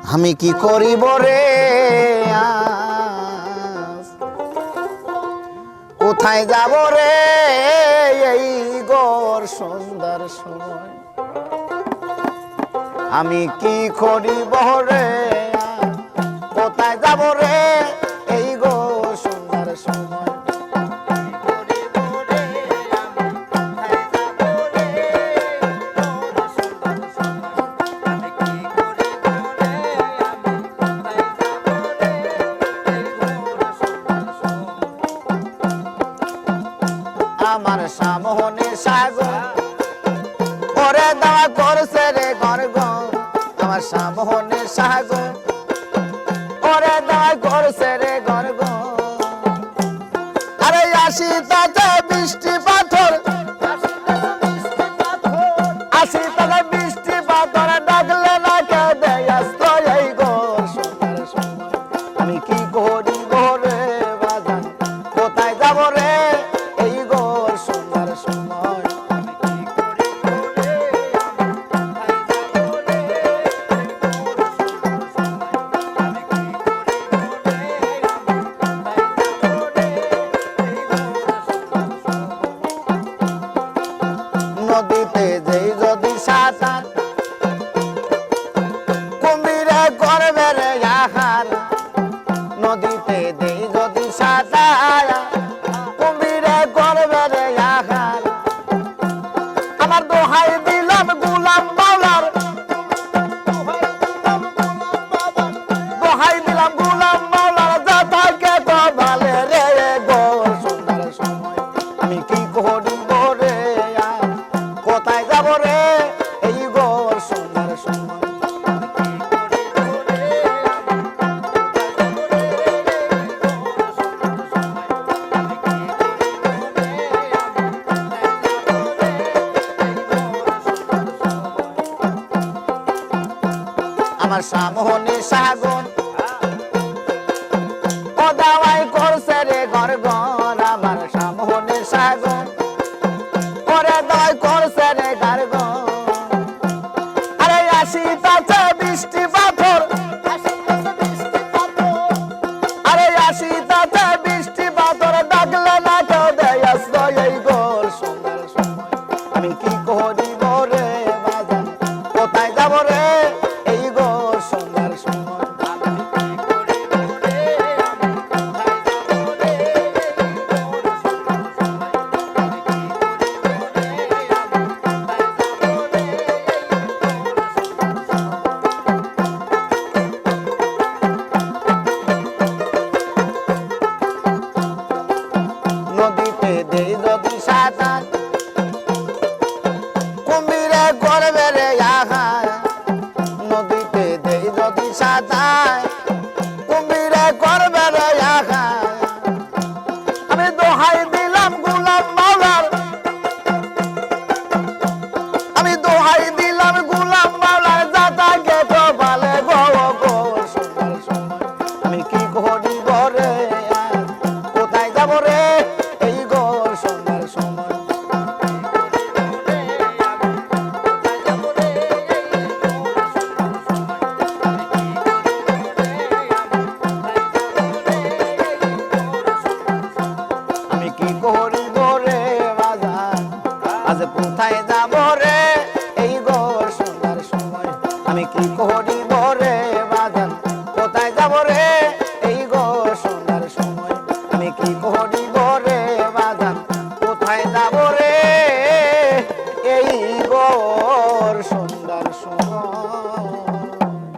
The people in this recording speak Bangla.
আমি কি করিব রে কোথায় যাব রে এই গোর সুন্দর সময় আমি কি করিব রে কোথায় যাব রে এই গোর সুন্দর সময় আমার সামনে সাগর ওরে দাওয়া করছে রে গর্গ আমার সামনে সাগর ওরে দাওয়া করছে রে গর্গ আরে আসি তাতে বৃষ্টি পাথর আসি তাতে বৃষ্টি পাথর ডাকলে না কে দেয় আশ্রয় এই গোর সুন্দর সময় আমি কি করিব রে বাজান কোথায় যাব রে এই গোর সুন্দর সময় নদীতে যেই যদি সাঁতার কুমিরে করবে রে আহার নদীতে যেই যদি সাঁতার কুমিরে করবে রে আহার আমার দোহাই দিলাম গুলাম বাউলার দোহাই দিলাম গুলাম বাউলার যা থাকে তো ভালে রে গোর সুন্দর সময় আমি কি করিব রে কোথায় যাব রে এই গোর সুন্দর সময় আমার সামনে সাগর ও দাওয়াই করছে রে গর্গর আমার সামনে সাগর ওরে দাওয়াই করছে রে গর্গর আরে আসি তাতে বৃষ্টি পাথর আরে আসি তাতে বৃষ্টি পাথর ডাকলে না কেউ দেয় আশ্রয় এই গোর সুন্দর সময় আমি কি করিব রে বাজান কোথায় যাব রে এই গোর সুন্দর সময় নদীতে দেই যদি সাঁতার কুমিরে করবে রে আহার নদীতে দেই যদি সাঁতার কুমিরে করবে রে আহার আমি দোহাই দিলাম গুলাম বাউলার আমি দোহাই দিলাম গুলাম বাউলার যা থাকে তো ভালে গো গোর সুন্দর সময় আমি কি করিব রে কোথায় যাব রে এই গোর সুন্দর সময় আমি কি করিব রে বাজান আজ কোথায় যাব রে এই গোর সুন্দর সময় আমি কি করিব রে বাজান কোথায় যাব রে এই গোর সুন্দর সময় আমি কি করিব রে বাজান